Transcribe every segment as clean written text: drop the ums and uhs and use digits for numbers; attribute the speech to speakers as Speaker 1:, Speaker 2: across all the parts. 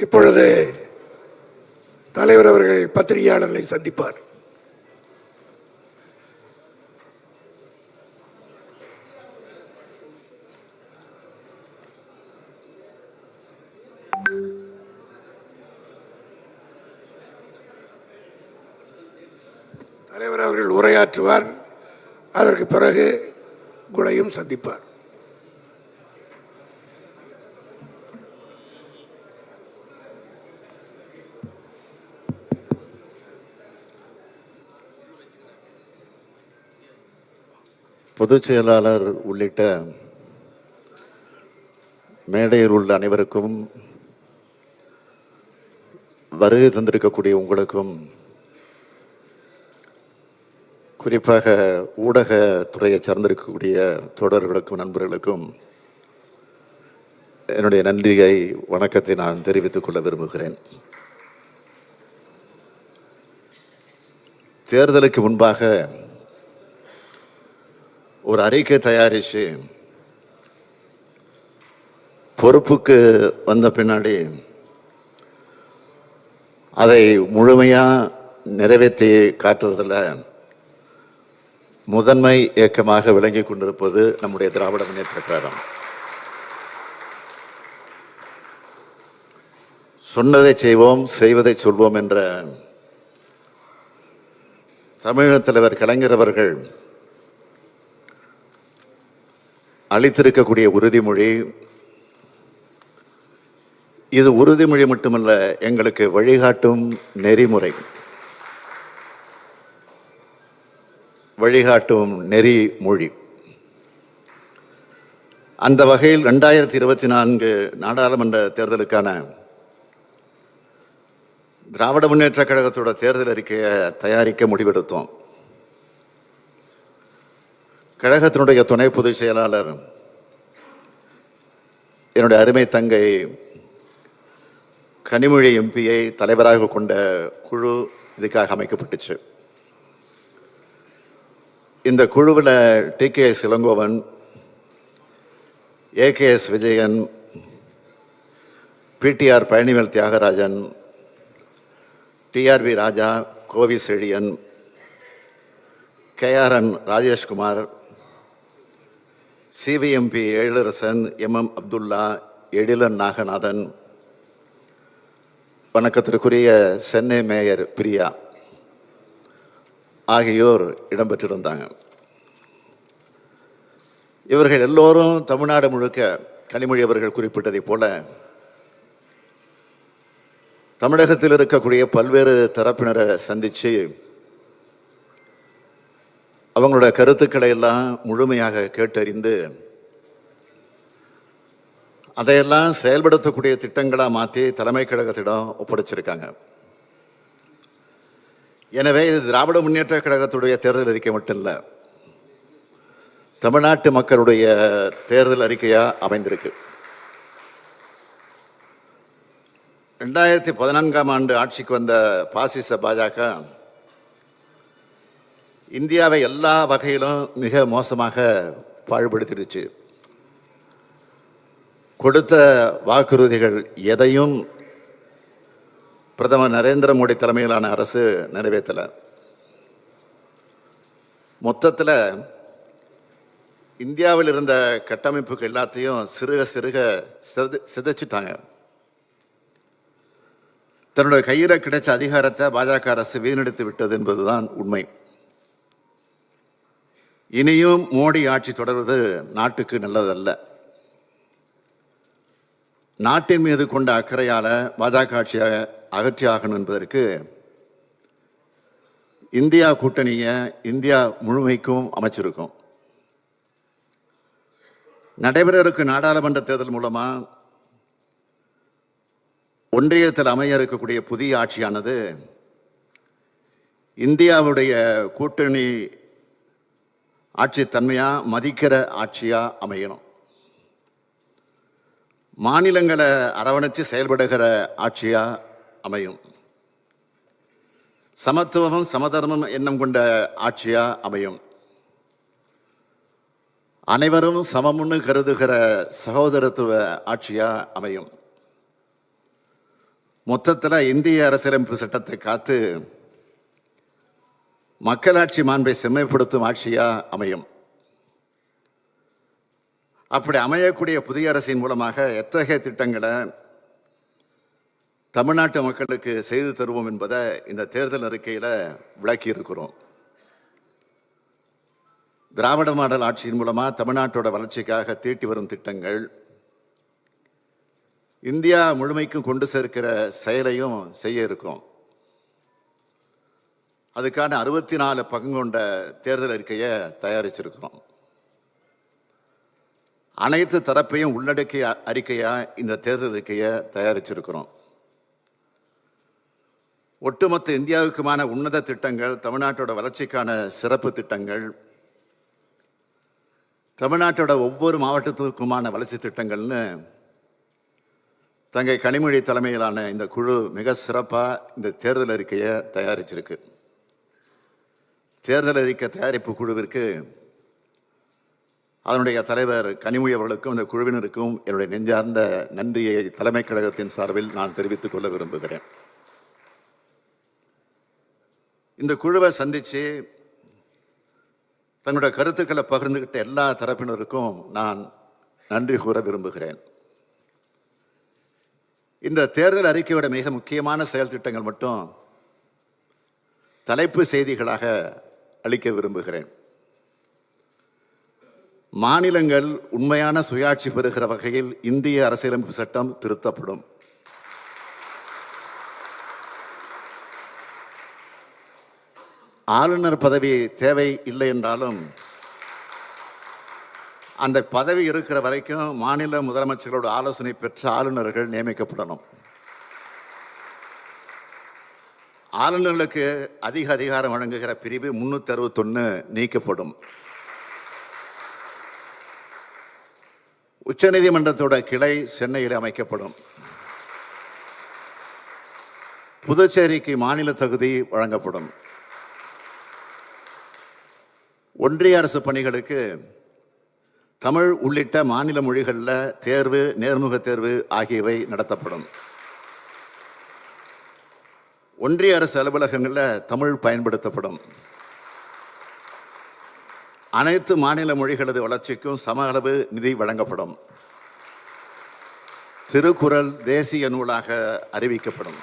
Speaker 1: இப்பொழுது தலைவர் அவர்கள் பத்திரிகையாளர்களை சந்திப்பார். தலைவர் அவர்கள் உரையாற்றுவார். அதற்கு பிறகு உங்களையும் சந்திப்பார்.
Speaker 2: பொதுச் செயலாளர் உள்ளிட்ட மேடையில் உள்ள அனைவருக்கும், வருகை தந்திருக்கக்கூடிய உங்களுக்கும், குறிப்பாக ஊடகத்துறையை சார்ந்திருக்கக்கூடிய தோழர்களுக்கும் நண்பர்களுக்கும் என்னுடைய நன்றியை, வணக்கத்தை நான் தெரிவித்துக் கொள்ள விரும்புகிறேன். தேர்தலுக்கு முன்பாக ஒரு அறிக்கை தயாரித்து பொறுப்புக்கு வந்த பின்னாடி அதை முழுமையாக நிறைவேற்றி காட்டுவதில் முதன்மை இயக்கமாக விளங்கி கொண்டிருப்பது நம்முடைய திராவிட முன்னேற்ற கழகம். சொன்னதை செய்வோம், செய்வதை சொல்வோம் என்ற தமிழக தலைவர் கலைஞர் அவர்கள் அளித்திருக்கக்கூடிய உறுதிமொழி, இது உறுதிமொழி மட்டுமல்ல, எங்களுக்கு வழிகாட்டும் நெறிமுறை, வழிகாட்டும் நெறிமொழி. அந்த வகையில் 2024 நாடாளுமன்ற தேர்தலுக்கான திராவிட முன்னேற்ற கழகத்தோட தேர்தல் அறிக்கையை தயாரிக்க முடிவெடுத்தோம். கழகத்தினுடைய துணை பொதுச் செயலாளர், என்னுடைய அருமை தங்கை கனிமொழி எம்பியை தலைவராக கொண்ட குழு இதுக்காக அமைக்கப்பட்டுச்சு. இந்த குழுவில் TKS Elangovan, AKS Vijayan, PTR Palanivel Thiagarajan, TRB ராஜா, கோவி Chezhiyan, KRN Rajeshkumar, CVMP Ezhilarasan, MM Abdullah, Ezhilan Naganathan, வணக்கத்திற்குரிய சென்னை மேயர் பிரியா ஆகியோர் இடம்பெற்றிருந்தாங்க. இவர்கள் எல்லோரும் தமிழ்நாடு முழுக்க கனிமொழி அவர்கள் குறிப்பிட்டதைப் போல தமிழகத்தில் இருக்கக்கூடிய பல்வேறு தரப்பினரை சந்தித்து அவங்களோட கருத்துக்களை எல்லாம் முழுமையாக கேட்டறிந்து அதையெல்லாம் செயல்படுத்தக்கூடிய திட்டங்களாக மாற்றி தலைமை கழகத்திடம் ஒப்படைச்சிருக்காங்க. எனவே இது திராவிட முன்னேற்ற கழகத்துடைய தேர்தல் அறிக்கை மட்டும் இல்லை, தமிழ்நாட்டு மக்களுடைய தேர்தல் அறிக்கையாக அமைந்திருக்கு. 2014 ஆட்சிக்கு வந்த பாசிச பாஜக இந்தியாவை எல்லா வகையிலும் மிக மோசமாக பாழ்படுத்திடுச்சு. கொடுத்த வாக்குறுதிகள் எதையும் பிரதமர் நரேந்திர மோடி தலைமையிலான அரசு நிறைவேற்றலை. மொத்தத்தில் இந்தியாவில் இருந்த கட்டமைப்புகள் எல்லாத்தையும் சிறுக சிறுக சிதைச்சிட்டாங்க. தன்னுடைய கையில் கிடைச்ச அதிகாரத்தை பாஜக அரசு வீணடித்து விட்டது என்பதுதான் உண்மை. இனியும் மோடி ஆட்சி தொடர்வது நாட்டுக்கு நல்லதல்ல. நாட்டின் மீது கொண்ட அக்கறையால் பாஜக ஆட்சியை அகற்றி ஆகணும் என்பதற்கு இந்தியா கூட்டணியை இந்தியா முழுமைக்கும் அமைச்சிருக்கும். நடைபெற இருக்கும் நாடாளுமன்ற தேர்தல் மூலமாக ஒன்றியத்தில் அமைய இருக்கக்கூடிய புதிய ஆட்சியானது இந்தியாவுடைய கூட்டணி ஆட்சி தன்மையாக மதிக்கிற ஆட்சியாக அமையணும். மாநிலங்களை அரவணைச்சு செயல்படுகிற ஆட்சியாக அமையும். சமத்துவமும் சமதர்மம் எண்ணம் கொண்ட ஆட்சியாக அமையும். அனைவரும் சமமுன்னு கருதுகிற சகோதரத்துவ ஆட்சியாக அமையும். மொத்தத்தில் இந்திய அரசியலமைப்பு சட்டத்தை காத்து மக்களாட்சி மாண்பை செம்மைப்படுத்தும் ஆட்சியாக அமையும். அப்படி அமையக்கூடிய புதிய அரசின் மூலமாக எத்தகைய திட்டங்களை தமிழ்நாட்டு மக்களுக்கு செய்து தருவோம் என்பதை இந்த தேர்தல் அறிக்கையில் விளக்கி இருக்கிறோம். திராவிட மாடல் ஆட்சியின் மூலமாக தமிழ்நாட்டோட வளர்ச்சிக்காக தீட்டி வரும் திட்டங்கள், இந்தியா முழுமைக்கும் கொண்டு சேர்க்கிற செயலையும் செய்ய இருக்கும். அதுக்கான 64 பக்கம் கொண்ட தேர்தல் அறிக்கையை தயாரிச்சிருக்கிறோம். அனைத்து தரப்பையும் உள்ளடக்கிய அறிக்கையாக இந்த தேர்தல் அறிக்கையை தயாரிச்சிருக்கிறோம். ஒட்டுமொத்த இந்தியாவுக்குமான உன்னத திட்டங்கள், தமிழ்நாட்டோட வளர்ச்சிக்கான சிறப்பு திட்டங்கள், தமிழ்நாட்டோட ஒவ்வொரு மாவட்டத்துக்குமான வளர்ச்சி திட்டங்கள்னு தங்கை கனிமொழி தலைமையிலான இந்த குழு மிக சிறப்பாக இந்த தேர்தல் அறிக்கையை தயாரிச்சிருக்கு. தேர்தல் அறிக்கை தயாரிப்பு குழுவிற்கு, அதனுடைய தலைவர் கனிமொழி அவர்களுக்கும் இந்த குழுவினருக்கும் என்னுடைய நெஞ்சார்ந்த நன்றியை தலைமை கழகத்தின் சார்பில் நான் தெரிவித்துக் கொள்ள விரும்புகிறேன். இந்த குழுவை சந்தித்து தங்களுடைய கருத்துக்களை பகிர்ந்துகிட்ட எல்லா தரப்பினருக்கும் நான் நன்றி கூற விரும்புகிறேன். இந்த தேர்தல் அறிக்கையோட மிக முக்கியமான செயல் திட்டங்கள் மட்டும் தலைப்பு செய்திகளாக அளிக்க விரும்புகிறேன். மாநிலங்கள் உண்மையான சுயாட்சி பெறுகிற வகையில் இந்திய அரசியலமைப்பு சட்டம் திருத்தப்படும். ஆளுநர் பதவி தேவை இல்லை என்றாலும் அந்த பதவி இருக்கிற வரைக்கும் மாநில முதலமைச்சர்களோட ஆலோசனை பெற்ற ஆளுநர்கள் நியமிக்கப்படணும். ஆளுநர்களுக்கு அதிக அதிகாரம் வழங்குகிற பிரிவு 361 நீக்கப்படும். உச்சநீதிமன்றத்தோட கிளை சென்னையில் அமைக்கப்படும். புதுச்சேரிக்கு மாநில தகுதி வழங்கப்படும். ஒன்றிய அரசு பணிகளுக்கு தமிழ் உள்ளிட்ட மாநில மொழிகளில் தேர்வு, நேர்முக தேர்வு ஆகியவை நடத்தப்படும். ஒன்றிய அரசு அலுவலகங்களில் தமிழ் பயன்படுத்தப்படும். அனைத்து மாநில மொழிகளது வளர்ச்சிக்கும் சம அளவு நிதி வழங்கப்படும். திருக்குறள் தேசிய நூலாக அறிவிக்கப்படும்.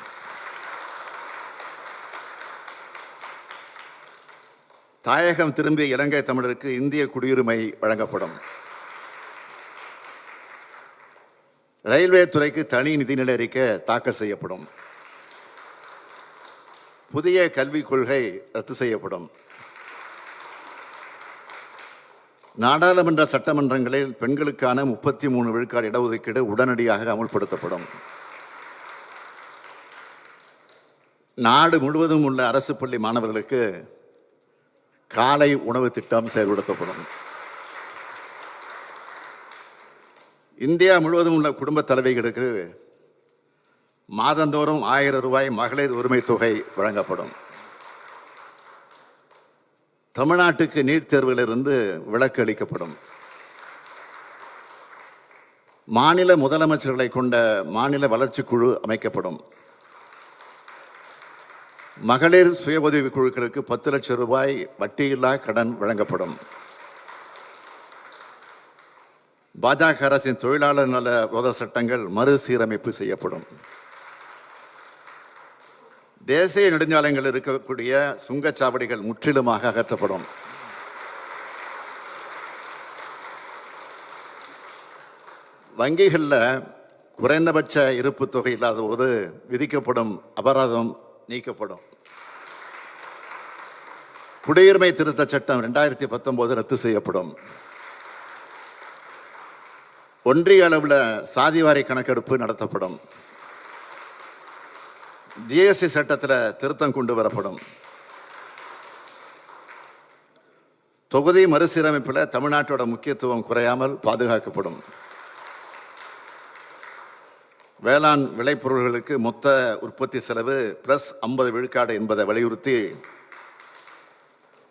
Speaker 2: தாயகம் திரும்பிய இலங்கை தமிழருக்கு இந்திய குடியுரிமை வழங்கப்படும். ரயில்வே துறைக்கு தனி நிதிநிலை அறிக்கை தாக்கல் செய்யப்படும். புதிய கல்விக் கொள்கை ரத்து செய்யப்படும். நாடாளுமன்ற சட்டமன்றங்களில் பெண்களுக்கான 33 விழுக்காடு இடஒதுக்கீடு உடனடியாக அமுல்படுத்தப்படும். நாடு முழுவதும் உள்ள அரசு பள்ளி மாணவர்களுக்கு காலை உணவு திட்டம் செயல்படுத்தப்படும். இந்தியா முழுவதும் உள்ள குடும்ப தலைவிகளுக்கு மாதந்தோறும் 1000 ரூபாய் மகளிர் உரிமை தொகை வழங்கப்படும். தமிழ்நாட்டுக்கு நீட் தேர்விலிருந்து விலக்கு அளிக்கப்படும். மாநில முதலமைச்சர்களை கொண்ட மாநில வளர்ச்சி குழு அமைக்கப்படும். மகளிர் சுய உதவி குழுக்களுக்கு 10 லட்சம் ரூபாய் வட்டியில்லா கடன் வழங்கப்படும். பாஜக அரசின் தொழிலாளர் நல விரோத சட்டங்கள் மறுசீரமைப்பு செய்யப்படும். தேசிய நெடுஞ்சாலைகளில் இருக்கக்கூடிய சுங்கச்சாவடிகள் முற்றிலுமாக அகற்றப்படும். வங்கிகளில் குறைந்தபட்ச இருப்பு தொகை இல்லாத போது விதிக்கப்படும் அபராதம் நீக்கப்படும். குடியுரிமை திருத்த சட்டம் 2019 ரத்து செய்யப்படும். ஒன்றிய அளவில் சாதிவாரி கணக்கெடுப்பு நடத்தப்படும். ஜிஎஸ்டி சட்டத்தில் திருத்தம் கொண்டு வரப்படும். தொகுதி மறுசீரமைப்பில் தமிழ்நாட்டோட முக்கியத்துவம் குறையாமல் பாதுகாக்கப்படும். வேளாண் விளைபொருள்களுக்கு மொத்த உற்பத்தி செலவு +50 விழுக்காடு என்பதை வலியுறுத்தி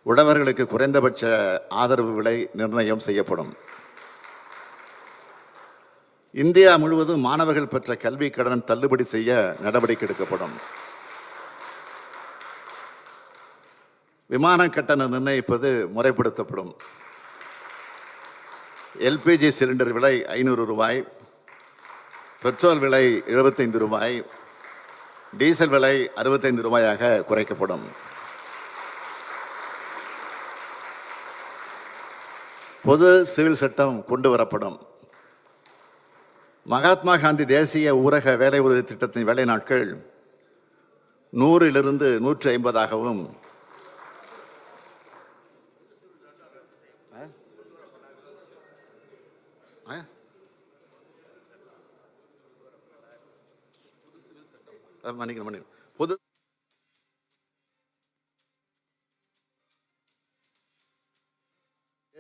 Speaker 2: உழவர்களுக்கு குறைந்தபட்ச ஆதரவு விலை நிர்ணயம் செய்யப்படும். இந்தியா முழுவதும் மாணவர்கள் பெற்ற கல்வி கடன் தள்ளுபடி செய்ய நடவடிக்கை எடுக்கப்படும். விமான கட்டணம் நிர்ணயிப்பது முறைப்படுத்தப்படும். எல்பிஜி சிலிண்டர் விலை 500 ரூபாய், பெட்ரோல் விலை 75 ரூபாய், டீசல் விலை 65 ரூபாயாக குறைக்கப்படும். பொது சிவில் சட்டம் கொண்டு வரப்படும். மகாத்மா காந்தி தேசிய ஊரக வேலை உறுதி திட்டத்தின் வேலை நாட்கள் 100லிருந்து 150ஆகவும், பொது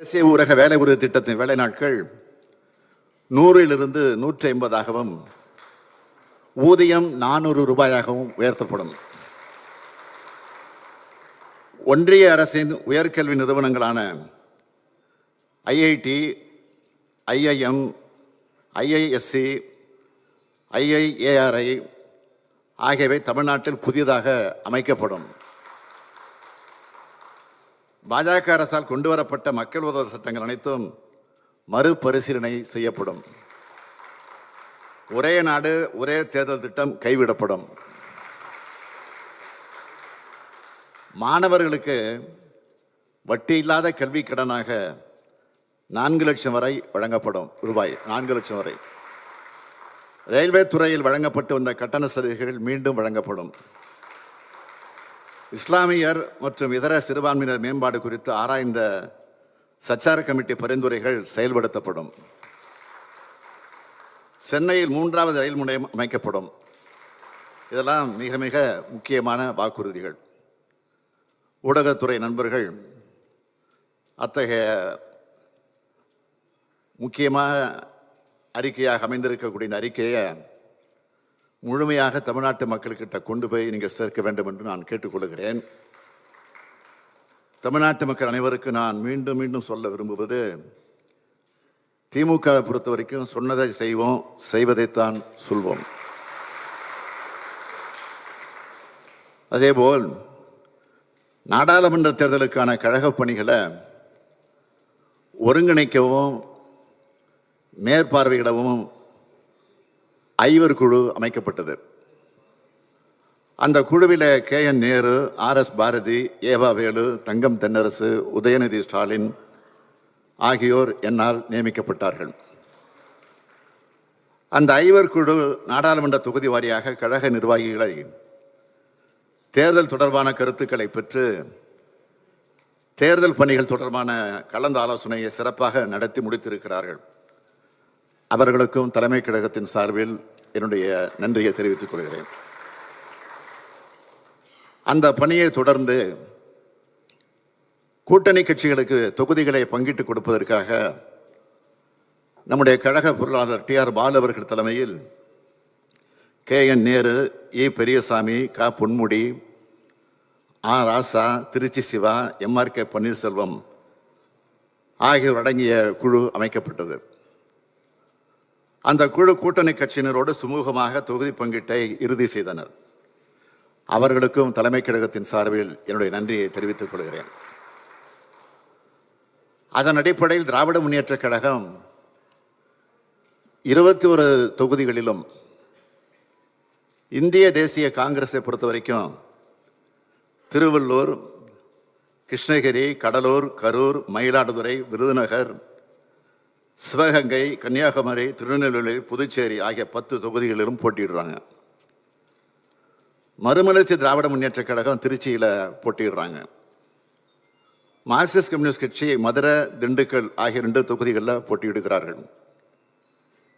Speaker 2: தேசிய ஊரக வேலை உறுதி திட்டத்தின் வேலை நாட்கள் 100லிருந்து 150ஆகவும், ஊதியம் 400 ரூபாயாகவும் உயர்த்தப்படும். ஒன்றிய அரசின் உயர்கல்வி நிறுவனங்களான IIT, IIM, IISc, IIARI ஆகியவை தமிழ்நாட்டில் புதிதாக அமைக்கப்படும். பாஜக அரசால் கொண்டு வரப்பட்ட மக்கள் விரோத சட்டங்கள் அனைத்தும் மறுபரிசீலனை செய்யப்படும். ஒரே நாடு ஒரே தேர்தல் திட்டம் கைவிடப்படும். மாணவர்களுக்கு வட்டி இல்லாத கல்வி கடனாக 4 லட்சம் வரை வழங்கப்படும். ரூபாய் 4 லட்சம் வரை. ரயில்வே துறையில் வழங்கப்பட்டு வந்த கட்டண சலுகைகள் மீண்டும் வழங்கப்படும். இஸ்லாமியர் மற்றும் இதர சிறுபான்மையினர் மேம்பாடு குறித்து ஆராய்ந்த சச்சார் கமிட்டி பரிந்துரைகள் செயல்படுத்தப்படும். சென்னையில் 3வது ரயில் முனையம் அமைக்கப்படும். இதெல்லாம் மிக மிக முக்கியமான வாக்குறுதிகள். ஊடகத்துறை நண்பர்கள் அத்தகைய முக்கியமான அறிக்கையாக அமைந்திருக்கக்கூடிய இந்த அறிக்கையை முழுமையாக தமிழ்நாட்டு மக்கள்கிட்ட கொண்டு போய் நீங்கள் சேர்க்க வேண்டும் என்று நான் கேட்டுக்கொள்கிறேன். தமிழ்நாட்டு மக்கள் அனைவருக்கும் நான் மீண்டும் மீண்டும் சொல்ல விரும்புவது, திமுக பொறுத்த வரைக்கும் சொன்னதை செய்வோம், செய்வதைத்தான் சொல்வோம். அதேபோல் நாடாளுமன்ற தேர்தலுக்கான கழக பணிகளை ஒருங்கிணைக்கவும் மேற்பார்வையிடவும் ஐவர் குழு அமைக்கப்பட்டது. அந்த குழுவில் KN நேரு, RS பாரதி, ஏவா வேலு, தங்கம் தென்னரசு, உதயநிதி ஸ்டாலின் ஆகியோர் என்னால் நியமிக்கப்பட்டார்கள். அந்த ஐவர் குழு நாடாளுமன்ற தொகுதி வாரியாக கழக நிர்வாகிகளை தேர்தல் தொடர்பான கருத்துக்களை பெற்று தேர்தல் பணிகள் தொடர்பான கலந்து ஆலோசனையை சிறப்பாக நடத்தி முடித்திருக்கிறார்கள். அவர்களுக்கும் தலைமை கழகத்தின் சார்பில் என்னுடைய நன்றியை தெரிவித்துக் கொள்கிறேன். அந்த பணியை தொடர்ந்து கூட்டணி கட்சிகளுக்கு தொகுதிகளை பங்கிட்டு கொடுப்பதற்காக நம்முடைய கழக பொருளாளர் TR பாலு அவர்கள் தலைமையில் KN நேரு, E பெரியசாமி, க பொன்முடி, R ராசா, திருச்சி சிவா, MRK பன்னீர்செல்வம் ஆகியோர் அடங்கிய குழு அமைக்கப்பட்டது. அந்த குழு கூட்டணி கட்சியினரோடு சுமூகமாக தொகுதி பங்கீட்டை இறுதி செய்தனர். அவர்களுக்கும் தலைமை கழகத்தின் சார்பில் என்னுடைய நன்றியை தெரிவித்துக் கொள்கிறேன். அதன் அடிப்படையில் திராவிட முன்னேற்ற கழகம் 21 தொகுதிகளிலும், இந்திய தேசிய காங்கிரஸை பொறுத்த வரைக்கும் திருவள்ளூர், கிருஷ்ணகிரி, கடலூர், கரூர், மயிலாடுதுறை, விருதுநகர், சிவகங்கை, கன்னியாகுமரி, திருநெல்வேலி, புதுச்சேரி ஆகிய 10 தொகுதிகளிலும் போட்டியிடுறாங்க. மறுமலர்ச்சி திராவிட முன்னேற்ற கழகம் திருச்சியில் போட்டியிடுறாங்க. மார்க்சிஸ்ட் கம்யூனிஸ்ட் கட்சி மதுரை, திண்டுக்கல் ஆகிய 2 தொகுதிகளில் போட்டியிடுகிறார்கள்.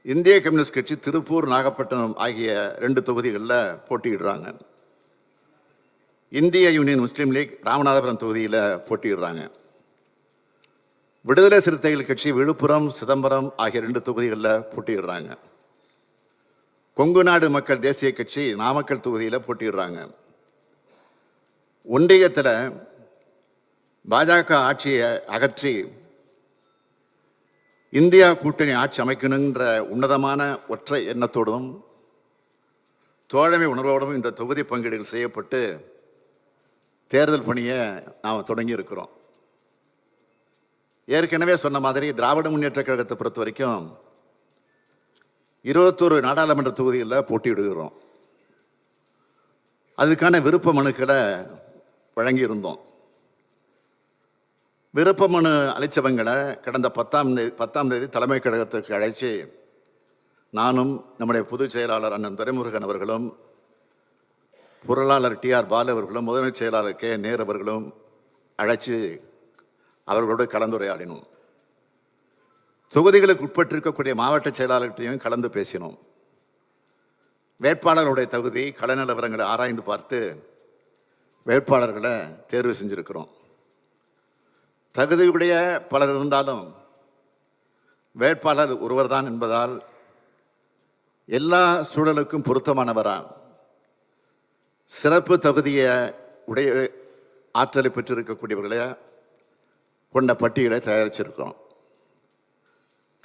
Speaker 2: இந்திய கம்யூனிஸ்ட் கட்சி திருப்பூர், நாகப்பட்டினம் ஆகிய 2 தொகுதிகளில் போட்டியிடுறாங்க. இந்திய யூனியன் முஸ்லீம் லீக் ராமநாதபுரம் தொகுதியில் போட்டியிடுறாங்க. விடுதலை சிறுத்தைகள் கட்சி விழுப்புரம், சிதம்பரம் ஆகிய 2 தொகுதிகளில் போட்டியிடுறாங்க. கொங்கு நாடு மக்கள் தேசிய கட்சி நாமக்கல் தொகுதியில் போட்டியிடுறாங்க. ஒன்றியத்தில் பாஜக ஆட்சியை அகற்றி இந்தியா கூட்டணி ஆட்சி அமைக்கணுன்ற உன்னதமான ஒற்றை எண்ணத்தோடும் தோழமை உணர்வோடும் இந்த தொகுதி பங்கீடுகள் செய்யப்பட்டு தேர்தல் பணியை நாம் தொடங்கி இருக்கிறோம். ஏற்கனவே சொன்ன மாதிரி திராவிட முன்னேற்ற கழகத்தை பொறுத்த வரைக்கும் 21 நாடாளுமன்ற தொகுதிகளில் போட்டியிடுகிறோம். அதுக்கான விருப்ப மனுக்களை வழங்கியிருந்தோம். விருப்ப மனு அளித்தவங்களை கடந்த 10ஆம் தேதி தலைமை கழகத்திற்கு அழைச்சி நானும் நம்முடைய பொதுச் செயலாளர் அண்ணன் துரைமுருகன் அவர்களும் பொருளாளர் TR பாலு அவர்களும் முதன்மைச் செயலாளர் K நேரு அவர்களும் அழைச்சி அவர்களோடு கலந்துரையாடினோம். தொகுதிகளுக்கு உட்பட்டிருக்கக்கூடிய மாவட்ட செயலாளர்களையும் கலந்து பேசினோம். வேட்பாளர்களுடைய தகுதி கள நிலவரங்களை ஆராய்ந்து பார்த்து வேட்பாளர்களை தேர்வு செஞ்சிருக்கிறோம். தகுதியுடைய பலர் இருந்தாலும் வேட்பாளர் ஒருவர்தான் என்பதால் எல்லா சூழலுக்கும் பொருத்தமானவரா சிறப்பு தகுதியை உடைய ஆற்றலை பெற்றிருக்கக்கூடியவர்களை கொண்ட பட்டியலை தயாரிச்சிருக்கிறோம்.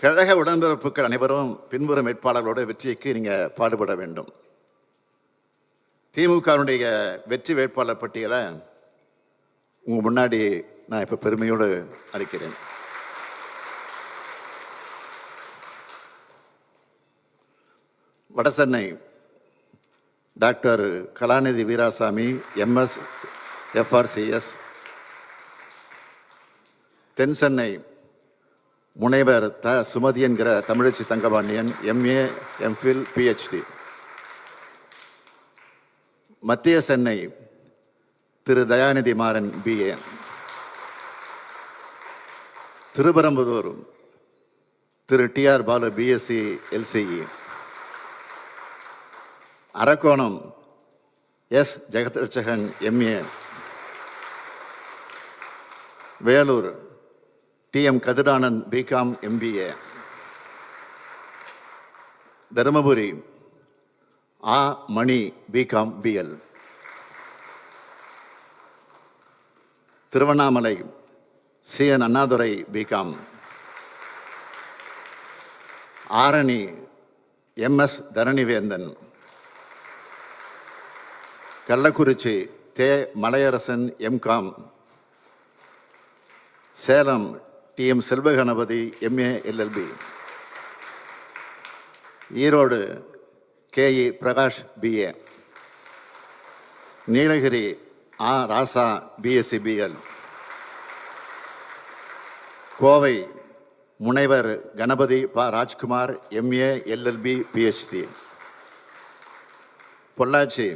Speaker 2: கழக உடன்பிறப்புகள் அனைவரும் பின்வரும் வேட்பாளர்களோட வெற்றிக்கு நீங்கள் பாடுபட வேண்டும். திமுகவுடைய வெற்றி வேட்பாளர் பட்டியலை உங்கள் முன்னாடி நான் இப்போ பெருமையோடு அளிக்கிறேன். வடசென்னை டாக்டர் கலாநிதி வீராசாமி MS FRCS. தென் சென்னை முனைவர் சுமதி என்கிற Thamizhachi Thangapandian MA MPhil PhD. மத்திய சென்னை திரு தயாநிதி மாறன் BA. திருப்பரம்புதூர் திரு TR Balu BSc LCE. Arakkonam S Jagathrakshakan MA. Vellore TM Kathir Anand BCom MBA. Dharmapuri மணி BCom BL. Tiruvannamalai CN Annadurai BCom. Arani MS Dharanivendhan. Kallakurichi மலையரசன் MCom. Salem TM Selvaganapathi MA LLB. Erode KE Prakash BA. Nilgiri ராசா BSc BL. கோவை முனைவர் Ganapathi Rajkumar MA LLB PhD. Pollachi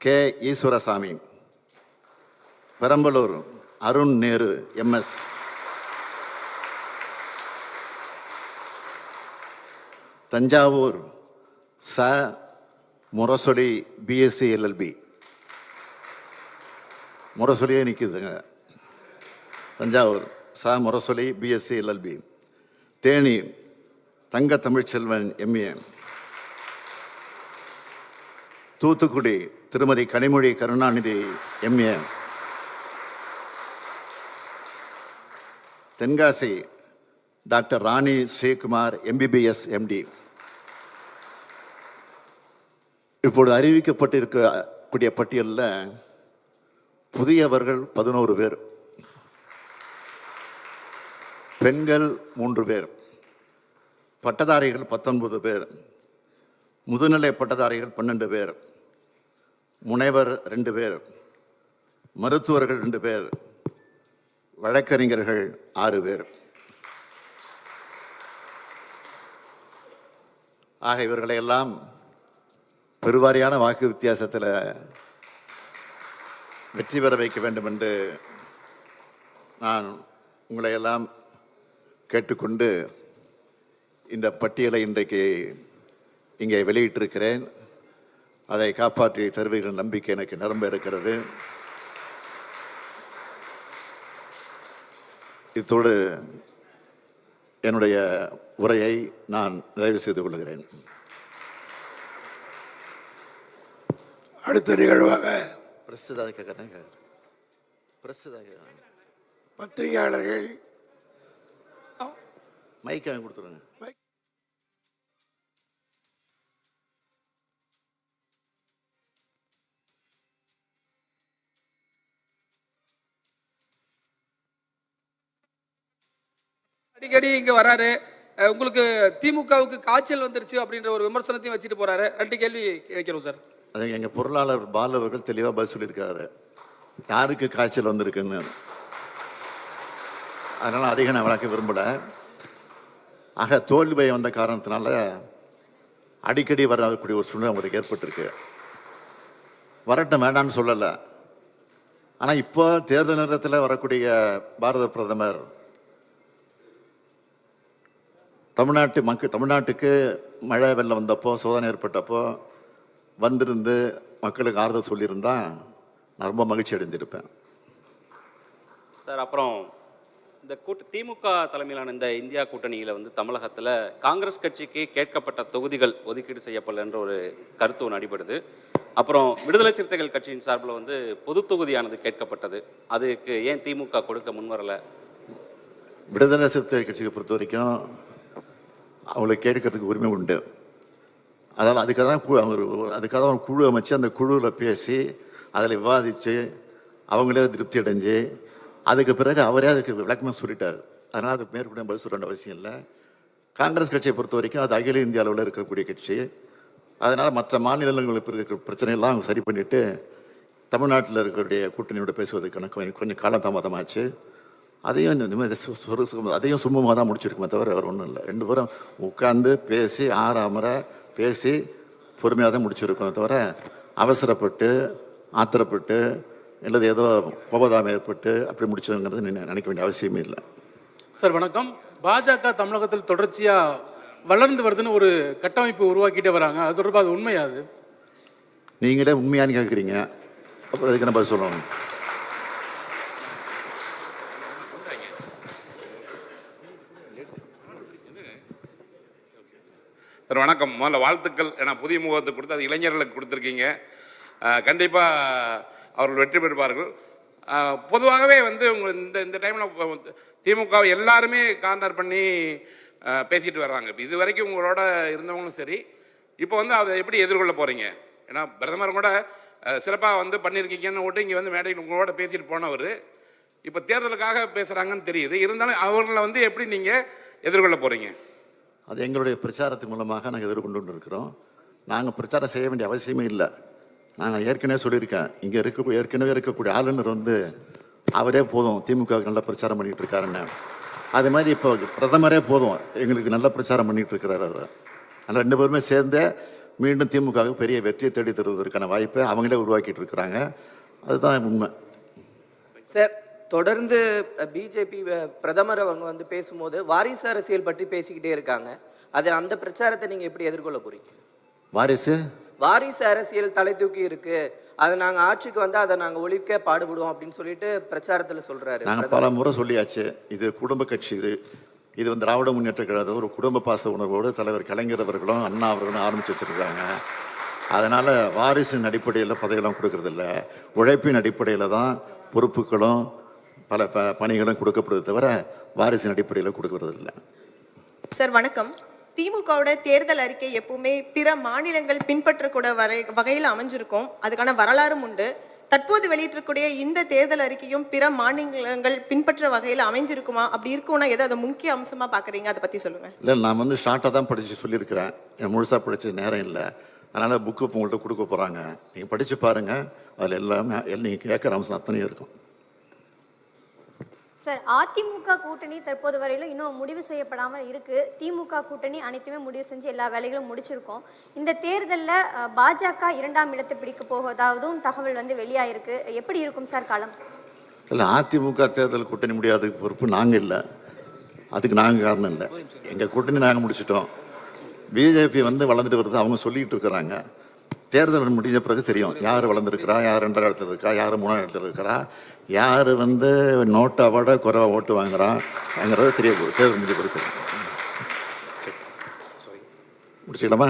Speaker 2: K Eswarasamy. Perambalur Arun Nehru MS. Thanjavur Murasoli BSc LLB. முரசொலியே நிற்குதுங்க. Thanjavur Murasoli BSc LLB. Theni தங்க Tamilselvan MA. Thoothukudi திருமதி Kanimozhi Karunanidhi MA. Tenkasi doctor ராணி Sreekumar MBBS MD. இப்போது அறிவிக்கப்பட்டிருக்கக்கூடிய பட்டியலில் புதியவர்கள் 11 பேர், பெண்கள் 3 பேர், பட்டதாரிகள் 19 பேர், முதுநிலை பட்டதாரிகள் 12 பேர், முனைவர் 2 பேர், மருத்துவர்கள் 2 பேர், வழக்கறிஞர்கள் 6 பேர். ஆக இவர்களை எல்லாம் பெருவாரியான வாக்கு வித்தியாசத்தில் வெற்றி பெற வைக்க வேண்டும் என்று நான் உங்களை எல்லாம் கேட்டுக்கொண்டு இந்த பட்டியலை இன்றைக்கு இங்கே வெளியிட்டிருக்கிறேன். அதை காப்பாற்றி தருவீர்கள் நம்பிக்கை எனக்கு நிரம்ப இருக்கிறது. இத்தோடு என்னுடைய உரையை நான் நிறைவு செய்து கொள்கிறேன்.
Speaker 1: அடுத்த நிகழ்வாக பத்திரிகையாளர்கள்
Speaker 2: மைக் வாங்கி கொடுத்துருங்க.
Speaker 3: அடிக்கடி இங்க வராரு. உங்களுக்கு திமுகவுக்கு காய்ச்சல் வந்துருச்சு அப்படின்ற ஒரு விமர்சனத்தையும் வச்சுட்டு போறாரு. 2 கேள்வி வைக்கிறோம் சார்.
Speaker 2: அது எங்கள் பொருளாளர் பாலு அவர்கள் தெளிவாக பதில் சொல்லியிருக்காரு, யாருக்கு காய்ச்சல் வந்திருக்குன்னு. அதனால் அதிகம் நான் விளக்க விரும்பலை. ஆக தோல்வி வந்த காரணத்தினால அடிக்கடி வரக்கூடிய ஒரு சூழ்நிலை அவங்களுக்கு ஏற்பட்டிருக்கு. வரட்டும், வேண்டான்னு சொல்லலை. ஆனால் இப்போ தேர்தல் நேரத்தில் வரக்கூடிய பாரத பிரதமர் தமிழ்நாட்டுக்கு மழை வெள்ளம் வந்தப்போ, சோதனை ஏற்பட்டப்போ வந்திருந்து மக்களுக்கு ஆறுதல் சொல்லியிருந்தா நான் ரொம்ப மகிழ்ச்சி அடைந்திருப்பேன்.
Speaker 4: சார், அப்புறம் இந்த திமுக தலைமையிலான இந்த இந்தியா கூட்டணியில் வந்து தமிழகத்தில் காங்கிரஸ் கட்சிக்கு கேட்கப்பட்ட தொகுதிகள் ஒதுக்கீடு செய்யப்படலன்ற ஒரு கருத்து ஒன்று அடிபடுது. அப்புறம் விடுதலை சிறுத்தைகள் கட்சியின் சார்பில் வந்து பொது தொகுதியானது கேட்கப்பட்டது. அதுக்கு ஏன் திமுக கொடுக்க முன்வரலை?
Speaker 2: விடுதலை சிறுத்தைகள் கட்சியை பொறுத்த வரைக்கும் அவங்களுக்கு கேட்கறதுக்கு உரிமை உண்டு. அதனால் அதுக்காக தான் ஒரு குழு அமைச்சு அந்த குழுவில் பேசி அதில் விவாதித்து அவங்களே திருப்தி அடைஞ்சு அதுக்கு பிறகு அவரே அதுக்கு விளக்கமாக சொல்லிட்டார். அதனால் அதுக்கு மேற்கொண்டு பதில் சொல்ல வேண்டிய அவசியம் இல்லை. காங்கிரஸ் கட்சியை பொறுத்த வரைக்கும் அது அகில இந்திய அளவில் இருக்கக்கூடிய கட்சி. அதனால் மற்ற மாநிலங்களுக்கு இருக்கிற பிரச்சனையெல்லாம் அவங்க சரி பண்ணிவிட்டு தமிழ்நாட்டில் இருக்கக்கூடிய கூட்டணியோட பேசுவதற்கான கொஞ்சம் காலதாமதமாச்சு. அதையும் சுமூகமாக தான் முடிச்சிருக்குமே தவிர வேறு ஒன்றும் இல்லை. 2 பேரும் உட்கார்ந்து பேசி ஆறாமரை பேசி பொறுமையாக தான் முடிச்சிருக்கோம் தவிர அவசரப்பட்டு ஆத்திரப்பட்டு இல்லது ஏதோ கோபதாபம் ஏற்பட்டு அப்படி முடிச்சதுங்கிறது நினைக்க வேண்டிய அவசியமே இல்லை.
Speaker 5: சார் வணக்கம். பாஜக தமிழகத்தில் தொடர்ச்சியாக வளர்ந்து வருதுன்னு ஒரு கட்டமைப்பு உருவாக்கிட்டே வராங்க. அது தொடர்பாக அது உண்மையாது?
Speaker 2: நீங்களே உண்மையானு கேட்குறீங்க, அப்புறம் அதுக்கு நம்ம சொல்லணும்.
Speaker 6: சார் வணக்கம். முதல்ல வாழ்த்துக்கள். ஏன்னா புதிய முகத்தை கொடுத்து அது இளைஞர்களுக்கு கொடுத்துருக்கீங்க. கண்டிப்பாக அவர்கள் வெற்றி பெறுவார்கள். பொதுவாகவே வந்து உங்கள் இந்த டைமில் திமுக எல்லாருமே கார்னர் பண்ணி பேசிட்டு வர்றாங்க. இப்போ இது வரைக்கும் உங்களோட இருந்தவங்களும் சரி, இப்போ வந்து அதை எப்படி எதிர்கொள்ள போகிறீங்க? ஏன்னா பிரதமர் கூட சிறப்பாக வந்து பண்ணியிருக்கீங்கன்னு ஓட்டு இங்கே வந்து மேடையில் உங்களோட பேசிட்டு போனவர் இப்போ தேர்தலுக்காக பேசுகிறாங்கன்னு தெரியுது. இருந்தாலும் அவர்களை வந்து எப்படி நீங்கள் எதிர்கொள்ள போகிறீங்க?
Speaker 2: அது எங்களுடைய பிரச்சாரத்தின் மூலமாக நாங்கள் எதிர்கொண்டு இருக்கிறோம். நாங்கள் பிரச்சாரம் செய்ய வேண்டிய அவசியமே இல்லை. நாங்கள் ஏற்கனவே சொல்லியிருக்கேன், இங்கே ஏற்கனவே இருக்கக்கூடிய ஆளுநர் வந்து அவரே போதும் திமுகவுக்கு நல்ல பிரச்சாரம் பண்ணிகிட்டு இருக்காருன்னு. அதே மாதிரி இப்போ பிரதமரே போதும் எங்களுக்கு நல்ல பிரச்சாரம் பண்ணிகிட்டு இருக்கிறார் அவர். அதனால் 2 பேருமே சேர்ந்து மீண்டும் திமுகவுக்கு பெரிய வெற்றியை தேடி தருவதற்கான வாய்ப்பை அவங்களே உருவாக்கிட்டு இருக்கிறாங்க. அதுதான் உண்மை.
Speaker 7: சார், தொடர்ந்து பிஜேபி பிரதமர் அவங்க வந்து பேசும்போது வாரிசு அரசியல் பற்றி பேசிக்கிட்டே இருக்காங்க. அந்த பிரச்சாரத்தை நீங்க எப்படி எதிர்கொள்ள போறீங்க? வாரிசு அரசியல் தலை தூக்கி இருக்கு, அதை நாங்க ஆட்சிக்கு வந்து அதை நாங்க ஒழிக்க பாடுபடுவோம் அப்படின்னு சொல்லிட்டு பிரச்சாரத்துல சொல்றாரு.
Speaker 2: நாங்கள் பல முறை சொல்லியாச்சு, இது குடும்ப கட்சி. இது வந்து திராவிட முன்னேற்ற கழகம் ஒரு குடும்ப பாச உணர்வோடு தலைவர் கலைஞர் அவர்களும் அண்ணா அவர்களும் ஆரம்பிச்சு வச்சிருக்காங்க. அதனால வாரிசின் அடிப்படையில் பதவியெல்லாம் கொடுக்கறதில்ல, உழைப்பின் அடிப்படையில் தான் பொறுப்புகளும் பல பணிகளும் கொடுக்கப்படுது தவிர வாரிசின் அடிப்படையில் கொடுக்கறது இல்லை.
Speaker 8: சார் வணக்கம். திமுகவோட தேர்தல் அறிக்கை எப்பவுமே பிற மாநிலங்கள் பின்பற்றக்கூடிய வகையில் அமைஞ்சிருக்கும். அதுக்கான வரலாறும் உண்டு. தற்போது வெளியிட்டிருக்கூடிய இந்த தேர்தல் அறிக்கையும் பிற மாநிலங்கள் பின்பற்ற வகையில் அமைஞ்சிருக்குமா? அப்படி இருக்கும்னா எதை அதை முக்கிய அம்சமா பாக்குறீங்க? அதை பத்தி சொல்லுங்க.
Speaker 2: இல்லை, நான் வந்து ஷார்ட்டாக தான் படித்து சொல்லியிருக்கிறேன். எனக்கு முழுசாக படித்த நேரம் இல்லை. அதனால் புக்கு உங்கள்கிட்ட கொடுக்க போகிறாங்க, நீங்கள் படித்து பாருங்கள். அதில் எல்லாமே நீங்கள் கேட்குற அம்சம் அத்தனையும் இருக்கும்.
Speaker 9: சார், அதிமுக கூட்டணி தற்போது வரையிலும் இன்னும் முடிவு செய்யப்படாமல் இருக்கு. திமுக கூட்டணி அனைத்துமே முடிவு செஞ்சு எல்லா வேலைகளும் முடிச்சிருக்கோம். இந்த தேர்தலில் பாஜக 2ஆம் இடத்தை பிடிக்க போவதாகவும் தகவல் வந்து வெளியாயிருக்கு. எப்படி இருக்கும் சார் களம்?
Speaker 2: இல்லை, அதிமுக தேர்தல் கூட்டணி முடியாத பொறுப்பு நாங்கள் இல்லை, அதுக்கு நாங்கள் காரணம் இல்லை. எங்கள் கூட்டணி நாங்கள் முடிச்சிட்டோம். பிஜேபி வந்து வளர்ந்துட்டு வருது, அவங்க சொல்லிட்டு இருக்கிறாங்க. தேர்தல் முடிஞ்ச பிறகு தெரியும் யார் வளர்ந்துருக்கிறா, யார் 2ஆம் இடத்துல இருக்கா, யார் 3ஆம் இடத்துல இருக்கிறா, யார் வந்து நோட்டை விட குறைவாக ஓட்டு வாங்குறாங்கிறது தெரிய போகுது. தேர்தல் முடிஞ்ச பிறகு முடிச்சுக்கலாமா?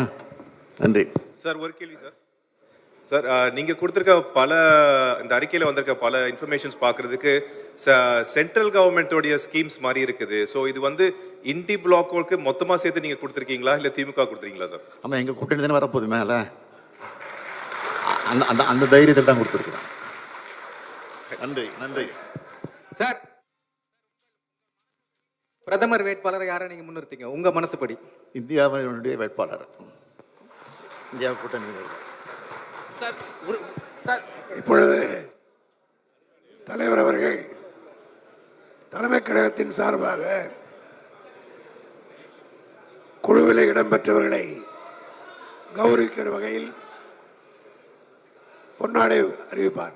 Speaker 2: நன்றி
Speaker 10: சார். ஒரு கேள்வி சார். சார், நீங்கள் கொடுத்துருக்க இந்த அறிக்கையில் வந்திருக்க பல இன்ஃபர்மேஷன்ஸ் பார்க்குறதுக்கு சென்ட்ரல் கவர்மெண்டோடைய ஸ்கீம்ஸ் மாதிரி இருக்குது. ஸோ இது வந்து இண்டி பிளாக்கு மொத்தமா சேர்த்து நீங்க கொடுத்துருக்கீங்களா இல்ல திமுக கொடுத்துருக்கீங்களா சார்?
Speaker 2: ஆமா, எங்க கூட்டணி தானே வரப்போகுது மேல. அந்த அந்த அந்த தைரியத்தில் தான் கொடுத்துருக்குறோம். நன்றி நன்றி
Speaker 11: சார். பிரதமர் வேட்பாளரை யாரை நீங்க முன்னிறுத்தீங்க உங்க மனசுப்படி?
Speaker 2: இந்தியாவினுடைய வேட்பாளர், இந்தியா கூட்டணி.
Speaker 1: இப்பொழுது தலைவர் அவர்கள் தலைமை கழகத்தின் சார்பாக குழுவில் இடம்பெற்றவர்களை கௌரவிக்கிற வகையில் பொன்னாடை அறிவிப்பார்.